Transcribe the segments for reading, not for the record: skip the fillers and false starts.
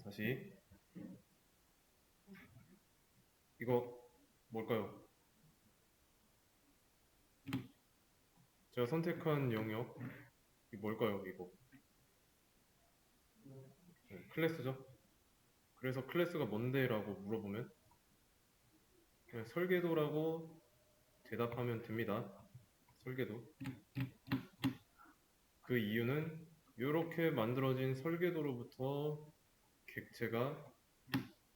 다시 이거 뭘까요? 제가 선택한 영역 이 뭘까요? 이거 클래스죠? 그래서 클래스가 뭔데? 라고 물어보면 그냥 설계도라고 대답하면 됩니다. 설계도. 그 이유는 이렇게 만들어진 설계도로부터 객체가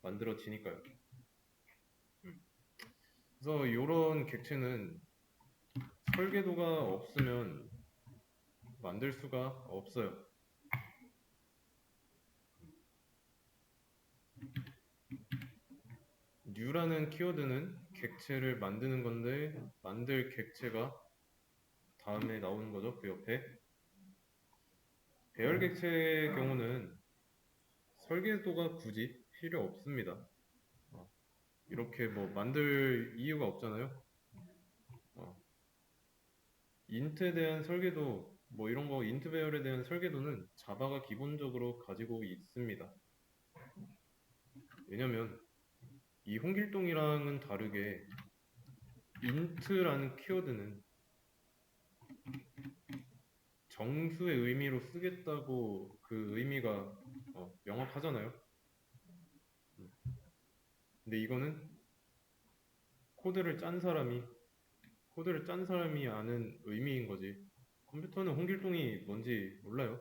만들어지니까요. 그래서 이런 객체는 설계도가 없으면 만들 수가 없어요. new라는 키워드는 객체를 만드는 건데 만들 객체가 다음에 나오는 거죠. 그 옆에 배열 객체의 경우는 설계도가 굳이 필요 없습니다. 이렇게 뭐 만들 이유가 없잖아요. 어, 인트에 대한 설계도 뭐 이런 거 인트 배열에 대한 설계도는 자바가 기본적으로 가지고 있습니다. 왜냐면 이 홍길동이랑은 다르게 int라는 키워드는 정수의 의미로 쓰겠다고 그 의미가 명확하잖아요. 근데 이거는 코드를 짠 사람이 아는 의미인 거지. 컴퓨터는 홍길동이 뭔지 몰라요.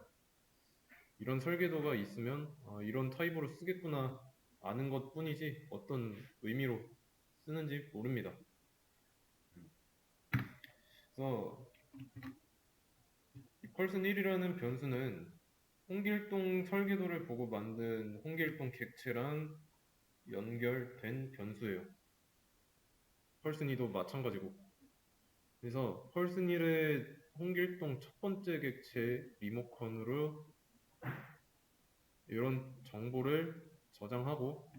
이런 설계도가 있으면 이런 타입으로 쓰겠구나 아는 것 뿐이지 어떤 의미로 쓰는지 모릅니다. 그래서 이 펄슨 1이라는 변수는 홍길동 설계도를 보고 만든 홍길동 객체랑 연결된 변수예요. 펄슨 2도 마찬가지고. 그래서 펄슨 1의 홍길동 첫 번째 객체 리모컨으로 이런 정보를 저장하고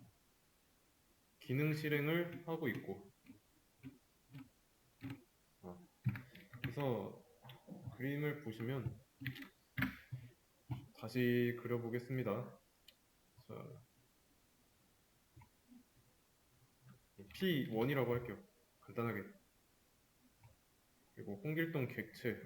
기능 실행을 하고 있고 그래서 그림을 보시면 다시 그려보겠습니다. 자, P1이라고 할게요. 간단하게. 그리고 홍길동 객체.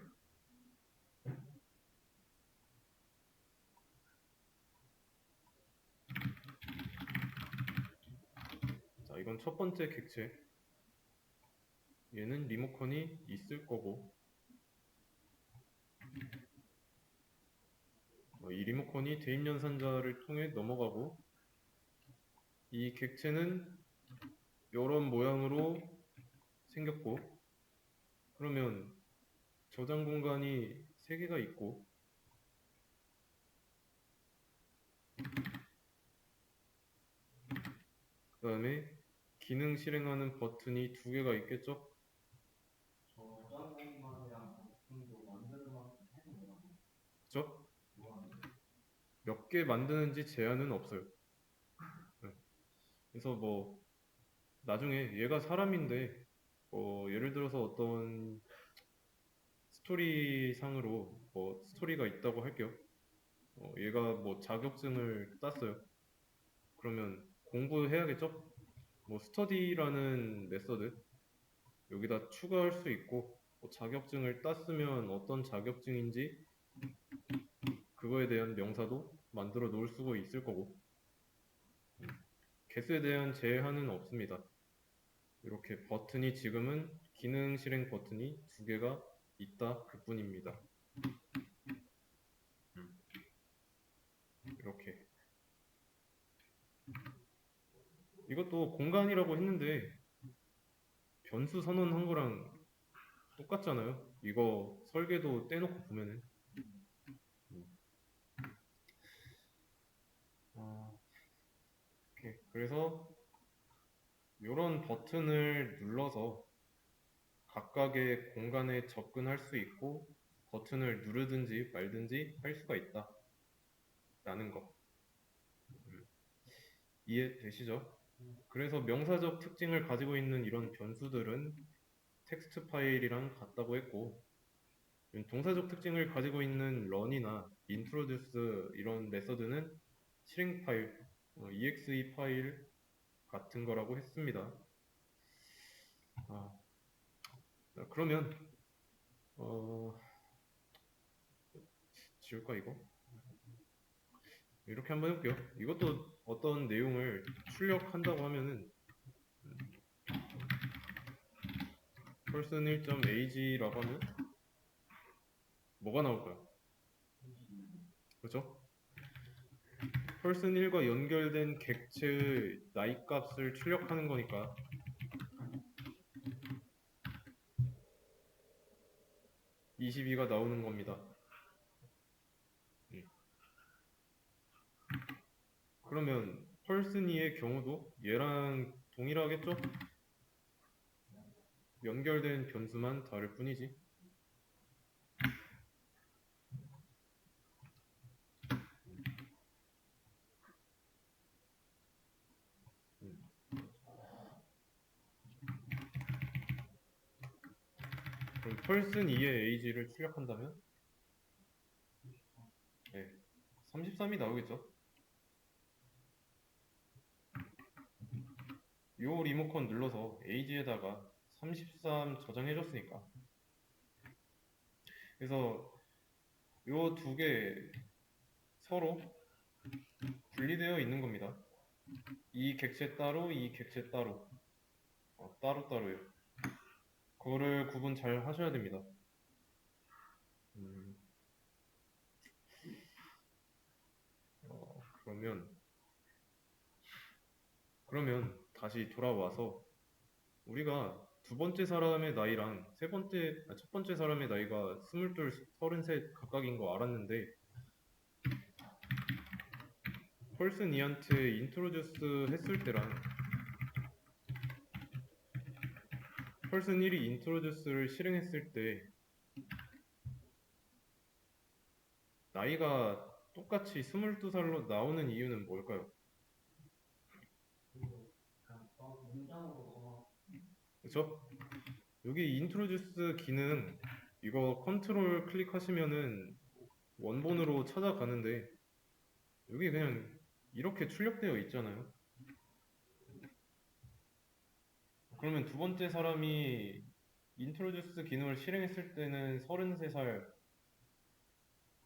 자, 이건 첫 번째 객체. 얘는 리모컨이 있을 거고 이 리모컨이 대입 연산자를 통해 넘어가고 이 객체는 이런 모양으로 생겼고 그러면 저장 공간이 3개가 있고 그 다음에 기능 실행하는 버튼이 2개가 있겠죠? 그죠? 몇 개 만드는지 제한은 없어요. 네. 그래서 뭐 나중에 얘가 사람인데 예를 들어서 어떤 스토리상으로 뭐 스토리가 있다고 할게요. 얘가 뭐 자격증을 땄어요. 그러면 공부해야겠죠? 뭐 스터디라는 메서드 여기다 추가할 수 있고 뭐 자격증을 땄으면 어떤 자격증인지 그거에 대한 명사도 만들어 놓을 수가 있을 거고 개수에 대한 제한은 없습니다. 이렇게 버튼이 지금은 기능 실행 버튼이 2개가 있다 그뿐입니다. 이렇게 이것도 공간이라고 했는데 변수 선언한 거랑 똑같잖아요. 이거 설계도 떼놓고 보면은 이렇게 그래서 이런 버튼을 눌러서 각각의 공간에 접근할 수 있고 버튼을 누르든지 말든지 할 수가 있다 라는 거 이해되시죠? 그래서 명사적 특징을 가지고 있는 이런 변수들은 텍스트 파일이랑 같다고 했고 동사적 특징을 가지고 있는 run이나 introduce 이런 메서드는 실행 파일, exe 파일 같은 거라고 했습니다. 아, 그러면 지울까 이거? 이렇게 한번 해볼게요. 이것도 어떤 내용을 출력한다고 하면은 person 1.ag라고 하면 뭐가 나올까요? 그렇죠? person 1과 연결된 객체의 나이 값을 출력하는 거니까 22가 나오는 겁니다. 그러면 person 2의 경우도 얘랑 동일하겠죠? 연결된 변수만 다를 뿐이지. 그럼 person 2의 age를 출력한다면 33이 나오겠죠? 요 리모컨 눌러서 age에다가 33 저장해줬으니까 그래서 요 두 개 서로 분리되어 있는 겁니다. 이 객체 따로, 이 객체 따로, 따로따로요. 그거를 구분 잘 하셔야 됩니다. 음, 그러면 다시 돌아와서 우리가 두 번째 사람의 나이랑 첫 번째 사람의 나이가 22, 33 각각인 거 알았는데 펄슨 2한테 인트로듀스 했을 때랑 펄슨 1이 인트로듀스를 실행했을 때 나이가 똑같이 22살로 나오는 이유는 뭘까요? 그쵸? 여기 인트로듀스 기능 이거 컨트롤 클릭하시면은 원본으로 찾아가는데 여기 그냥 이렇게 출력되어 있잖아요. 그러면 두 번째 사람이 인트로듀스 기능을 실행했을 때는 33살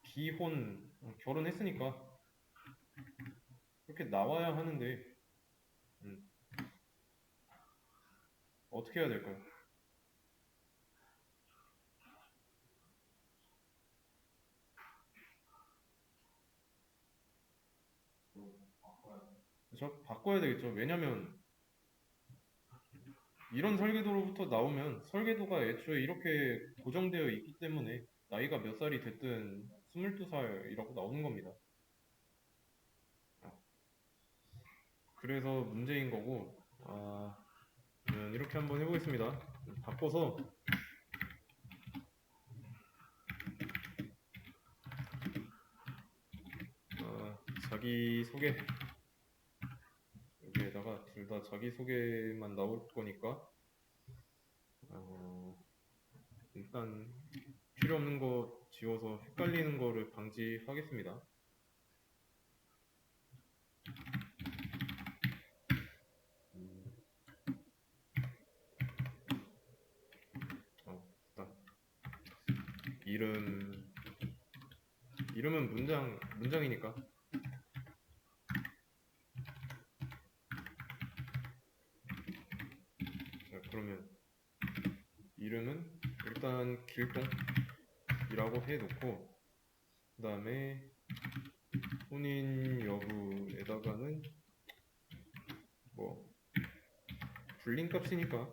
기혼 결혼했으니까 그렇게 나와야 하는데 음, 어떻게 해야 될까요? 저 바꿔야 되겠죠. 왜냐면 이런 설계도로부터 나오면 설계도가 애초에 이렇게 고정되어 있기 때문에 나이가 몇 살이 됐든 22살이라고 나오는 겁니다. 그래서 문제인 거고 이렇게 한번 해보겠습니다. 바꿔서 자기소개 여기에다가 둘 다 자기소개만 나올 거니까 일단 필요 없는 거 지워서 헷갈리는 거를 방지하겠습니다. 일단 이름은 문장이니까 자, 그러면 이름은 일단 길동이라고 해놓고 그 다음에 혼인 여부에다가는 뭐 불린 값이니까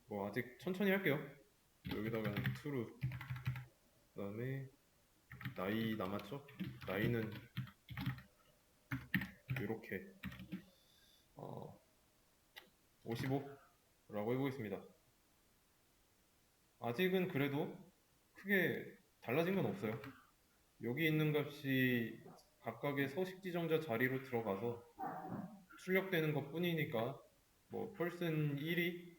뭐 아직 천천히 할게요. 여기다가 true 그 다음에 나이 남았죠? 나이는 이렇게 55라고 해보겠습니다. 아직은 그래도 크게 달라진 건 없어요. 여기 있는 값이 각각의 서식 지정자 자리로 들어가서 출력되는 것 뿐이니까 뭐 person 1이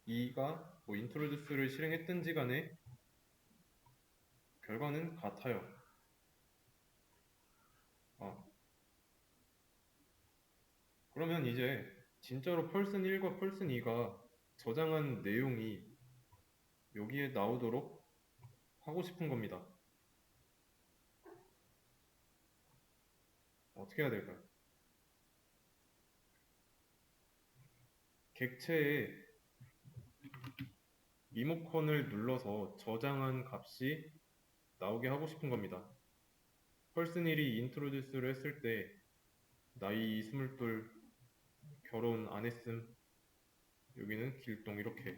2가 뭐 introduce를 실행했든지 간에 결과는 같아요. 그러면 이제 진짜로 펄슨 1과 펄슨 2가 저장한 내용이 여기에 나오도록 하고 싶은 겁니다. 어떻게 해야 될까요? 객체에 리모컨을 눌러서 저장한 값이 나오게 하고 싶은 겁니다. 펄슨 1이 인트로듀스를 했을 때 나이 22 결혼 안 했음 여기는 길동 이렇게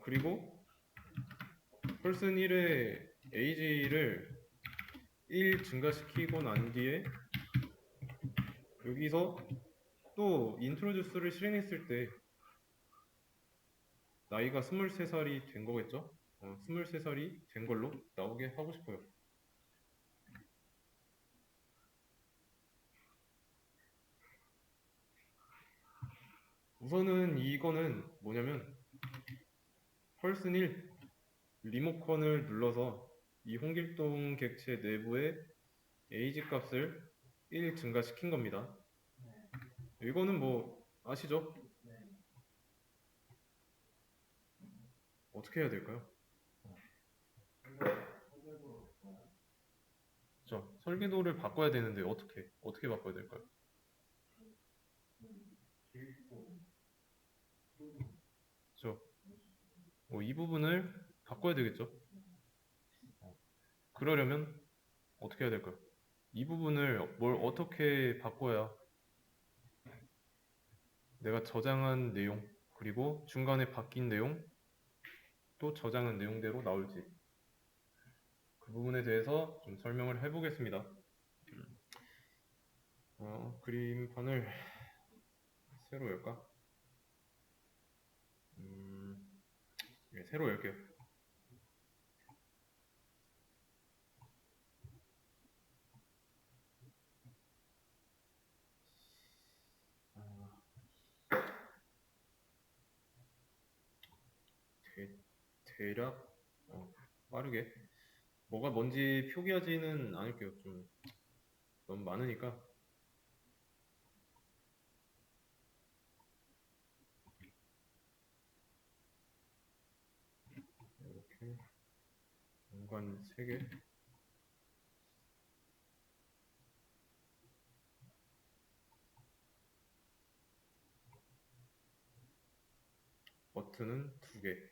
그리고 펄슨 1의 age를 1 증가시키고 난 뒤에 여기서 또 인트로듀스를 실행했을 때 나이가 23살이 된 거겠죠? 23살이 된 걸로 나오게 하고 싶어요. 우선은 이거는 뭐냐면 펄슨 1 리모컨을 눌러서 이 홍길동 객체 내부의 에이지 값을 1 증가시킨 겁니다. 이거는 뭐 아시죠? 어떻게 해야 될까요? 자, 설계도를 바꿔야 되는데 어떻게 바꿔야 될까요? 저, 이 부분을 바꿔야 되겠죠? 그러려면 어떻게 해야 될까요? 이 부분을 뭘 어떻게 바꿔야 내가 저장한 내용 그리고 중간에 바뀐 내용 또 저장한 내용대로 나올지 그 부분에 대해서 좀 설명을 해보겠습니다. 그림판을 새로 열까? 네, 새로 열게요. 대략 빠르게 뭐가 뭔지 표기하지는 않을게요. 좀 너무 많으니까 이렇게 공간 3개 버튼은 2개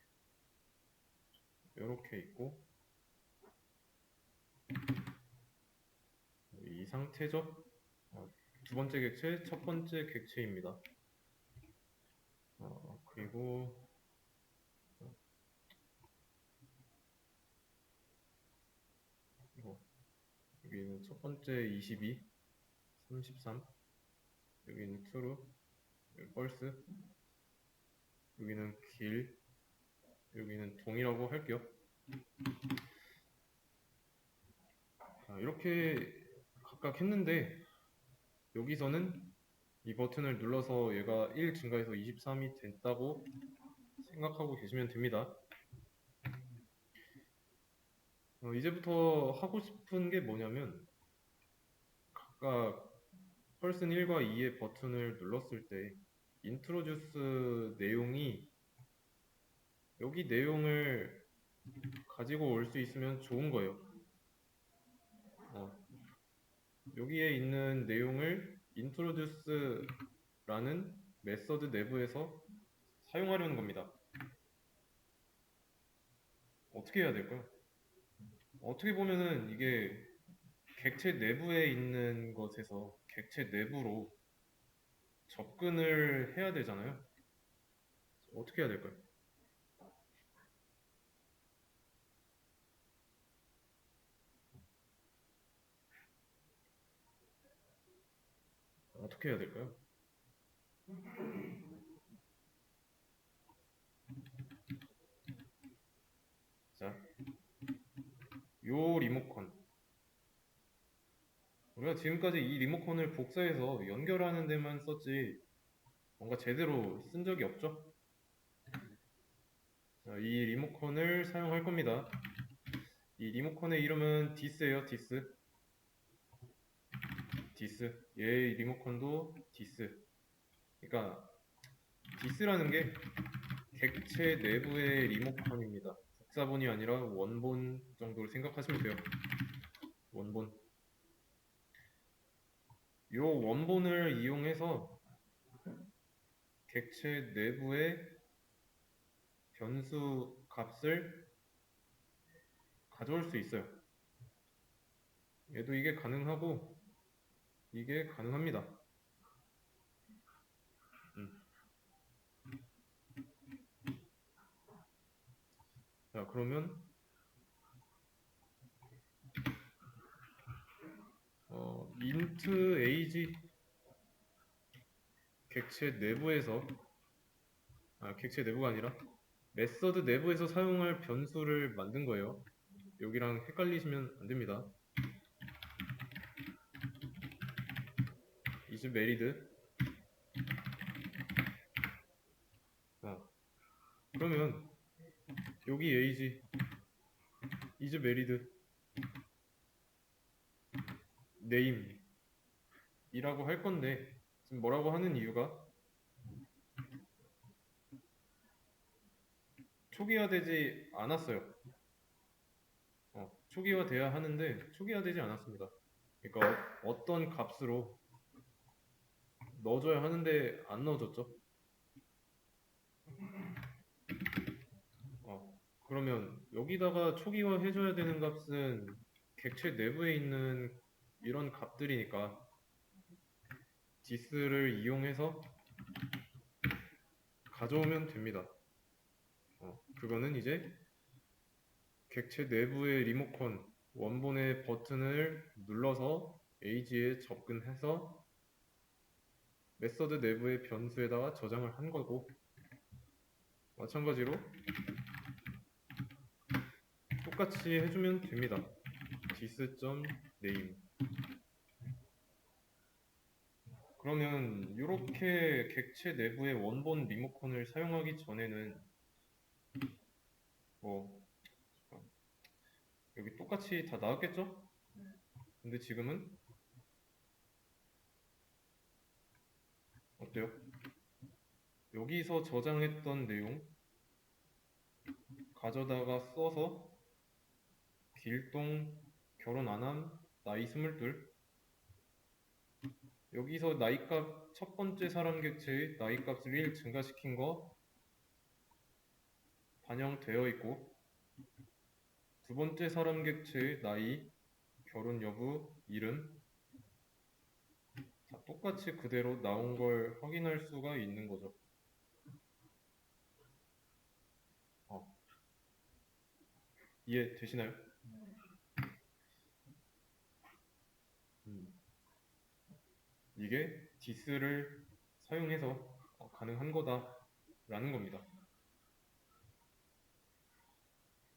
이렇게 있고 이 상태죠. 두 번째 객체, 첫 번째 객체입니다. 그리고 이거 여기는 첫 번째 22, 33 여기는 트루, 여기 펄스 여기는 길 여기는 동이라고 할게요. 자, 이렇게 각각 했는데 여기서는 이 버튼을 눌러서 얘가 1 증가해서 23이 됐다고 생각하고 계시면 됩니다. 이제부터 하고 싶은 게 뭐냐면 각각 펄슨 1과 2의 버튼을 눌렀을 때 인트로듀스 내용이 여기 내용을 가지고 올 수 있으면 좋은 거예요. 여기에 있는 내용을 introduce라는 메서드 내부에서 사용하려는 겁니다. 어떻게 해야 될까요? 어떻게 보면은 이게 객체 내부에 있는 것에서 객체 내부로 접근을 해야 되잖아요. 어떻게 해야 될까요? 어떻게 해야 될까요? 자, 요 리모컨. 우리가 지금까지 이 리모컨을 복사해서 연결하는 데만 썼지 뭔가 제대로 쓴 적이 없죠? 자, 이 리모컨을 사용할 겁니다. 이 리모컨의 이름은 디스예요, 디스. 디스. 얘 리모컨도 디스. 그러니까 디스라는 게 객체 내부의 리모컨입니다. 복사본이 아니라 원본 정도로 생각하시면 돼요. 원본. 요 원본을 이용해서 객체 내부의 변수 값을 가져올 수 있어요. 얘도 이게 가능하고 이게 가능합니다. 자, 그러면 int age 객체 내부에서 객체 내부가 아니라 메서드 내부에서 사용할 변수를 만든 거예요. 여기랑 헷갈리시면 안 됩니다. is married. 그러면 여기 age is married name 이라고 할 건데 지금 뭐라고 하는 이유가 초기화되지 않았어요. 초기화돼야 하는데 초기화되지 않았습니다. 그러니까 어떤 값으로 넣어줘야 하는데 안 넣어줬죠. 그러면 여기다가 초기화 해줘야 되는 값은 객체 내부에 있는 이런 값들이니까 this를 이용해서 가져오면 됩니다. 그거는 이제 객체 내부의 리모컨 원본의 버튼을 눌러서 age에 접근해서 메서드 내부의 변수에다가 저장을 한 거고 마찬가지로 똑같이 해주면 됩니다. dis.name. 그러면 이렇게 객체 내부의 원본 리모컨을 사용하기 전에는 뭐 여기 똑같이 다 나왔겠죠? 근데 지금은 어때요? 여기서 저장했던 내용 가져다가 써서 길동 결혼 안함 나이 22 여기서 나이값 첫 번째 사람 객체의 나이값을 1 증가시킨 거 반영되어 있고 두 번째 사람 객체의 나이, 결혼 여부, 이름 다 똑같이 그대로 나온 걸 확인할 수가 있는 거죠. 이해되시나요? 이게 this를 사용해서 가능한 거다라는 겁니다.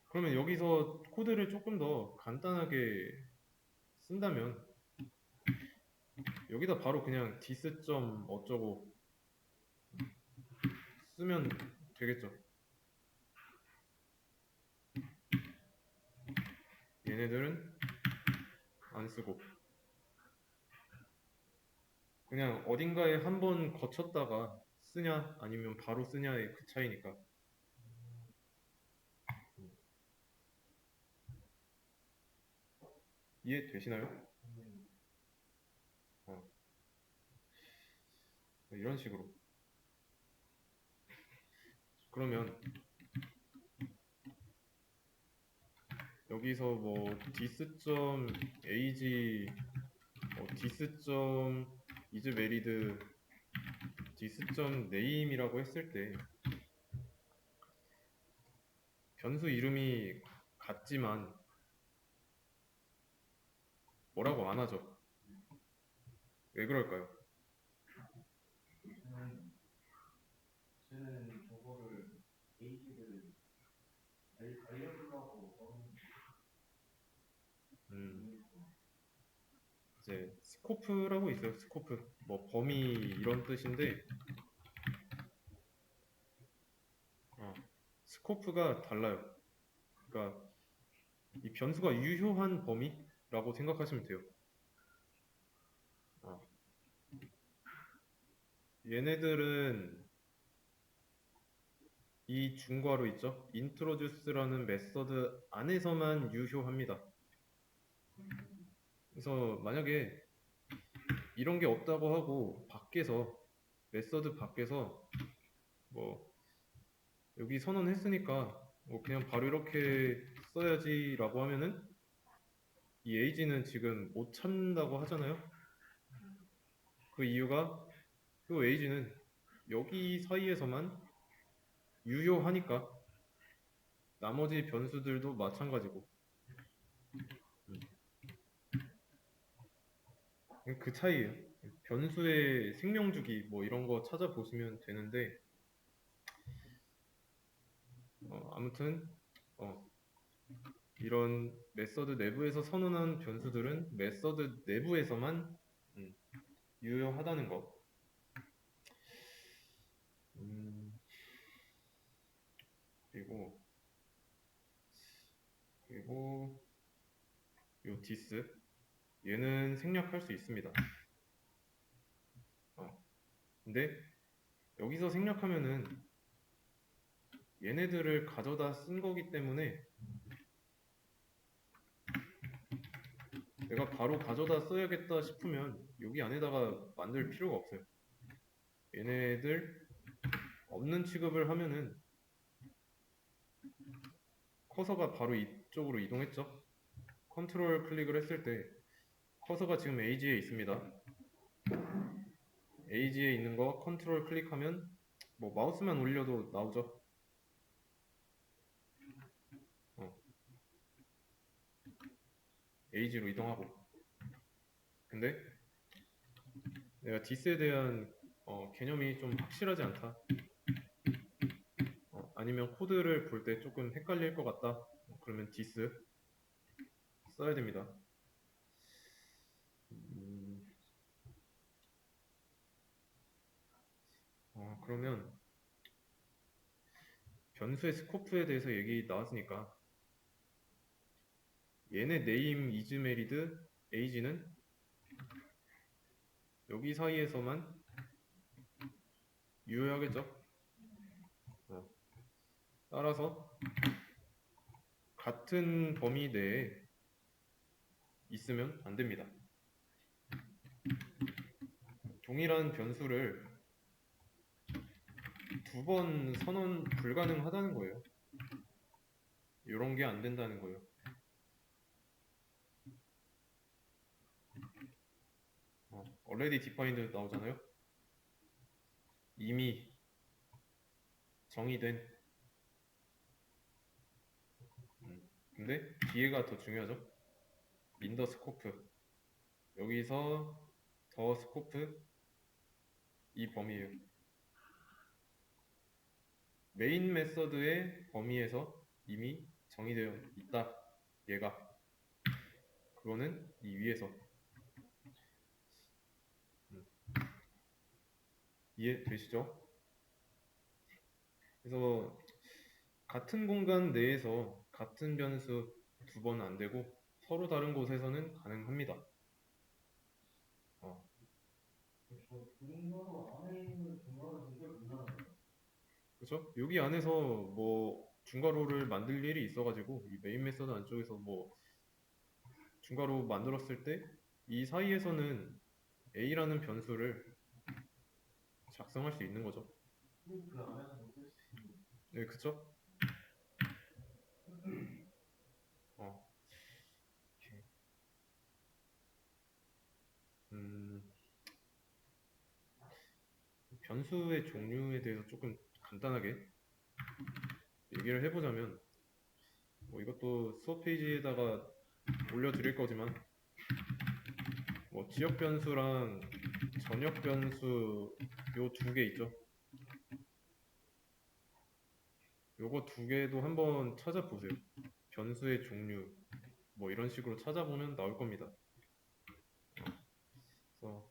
그러면 여기서 코드를 조금 더 간단하게 쓴다면 여기다 바로 그냥 this 점 어쩌고 쓰면 되겠죠. 얘네들은 안 쓰고 그냥 어딘가에 한번 거쳤다가 쓰냐 아니면 바로 쓰냐의 그 차이니까. 이해되시나요? 이런 식으로. 그러면 여기서 뭐 dis.age dis.isValid dis.name이라고 했을 때 변수 이름이 같지만 뭐라고 안 하죠. 왜 그럴까요? 쟤는 저거를 A를 알려주려고 이제 스코프라고 있어요. 스코프 뭐 범위 이런 뜻인데 스코프가 달라요. 그러니까 이 변수가 유효한 범위라고 생각하시면 돼요. 아, 얘네들은 이 중괄호 있죠? introduce라는 메서드 안에서만 유효합니다. 그래서 만약에 이런 게 없다고 하고 밖에서 메서드 밖에서 뭐 여기 선언했으니까 뭐 그냥 바로 이렇게 써야지라고 하면은 이 에이지는 지금 못 찾는다고 하잖아요. 그 이유가 그 에이지는 여기 사이에서만 유효하니까 나머지 변수들도 마찬가지고 그 차이예요. 변수의 생명주기 뭐 이런 거 찾아보시면 되는데 아무튼 어, 이런 메서드 내부에서 선언한 변수들은 메서드 내부에서만 음, 유효하다는 거. 음, 그리고 그리고 요 디스 얘는 생략할 수 있습니다. 근데 여기서 생략하면은 얘네들을 가져다 쓴 거기 때문에 내가 바로 가져다 써야겠다 싶으면 여기 안에다가 만들 필요가 없어요. 얘네들 없는 취급을 하면은 커서가 바로 이쪽으로 이동했죠. 컨트롤 클릭을 했을 때 커서가 지금 에이지에 있습니다. 에이지에 있는 거 컨트롤 클릭하면 뭐 마우스만 올려도 나오죠. 에이지로 이동하고. 근데 내가 디스에 대한 개념이 좀 확실하지 않다. 아니면 코드를 볼 때 조금 헷갈릴 것 같다. 그러면 디스 써야 됩니다. 그러면 변수의 스코프에 대해서 얘기 나왔으니까 얘네 네임 이즈메리드 에이지는 여기 사이에서만 유효하겠죠. 따라서 같은 범위 내에 있으면 안 됩니다. 동일한 변수를 두 번 선언 불가능하다는 거예요. 이런 게 안 된다는 거예요. already defined 나오잖아요. 이미 정의된. 근데 뒤에가 더 중요하죠. 인더 스코프. 여기서 더 스코프 이 범위예요. 메인 메서드의 범위에서 이미 정의되어 있다. 얘가. 그거는 이 위에서. 이해되시죠? 그래서 같은 공간 내에서 같은 변수 두 번 안 되고 서로 다른 곳에서는 가능합니다. 중괄호 안에 있는 중괄호 두개를 분할하는 거예요. 그렇죠? 여기 안에서 뭐 중괄호를 만들 일이 있어가지고 이 메인 메서드 안쪽에서 뭐 중괄호 만들었을 때 이 사이에서는 a라는 변수를 작성할 수 있는 거죠. 그 안에서 못쓸 수 있는. 네, 그쵸? 어, 오케이. 변수의 종류에 대해서 조금 간단하게 얘기를 해보자면 뭐 이것도 수업 페이지에다가 올려드릴 거지만 뭐 지역 변수랑 전역 변수 요 두 개 있죠. 요거 두 개도 한번 찾아보세요. 변수의 종류 뭐 이런 식으로 찾아보면 나올 겁니다. 그래서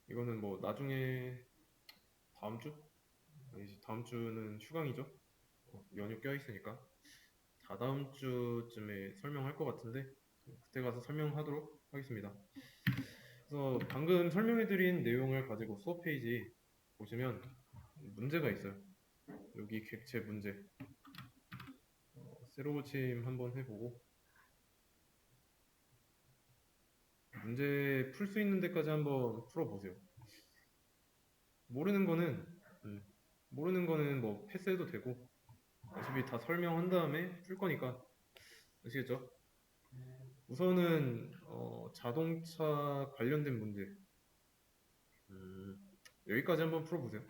이거는 뭐 나중에 다음 주 이제 다음 주는 휴강이죠. 연휴 껴있으니까 다다음 주쯤에 설명할 것 같은데 그때 가서 설명하도록 하겠습니다. 그래서 방금 설명해드린 내용을 가지고 수업 페이지 보시면 문제가 있어요. 여기 객체 문제 세로 고침 한번 해보고 문제 풀 수 있는 데까지 한번 풀어보세요. 모르는 거는 음, 모르는 거는 뭐 패스해도 되고 어차피 다 설명한 다음에 풀 거니까 아시겠죠? 우선은 자동차 관련된 문제 여기까지 한번 풀어보세요.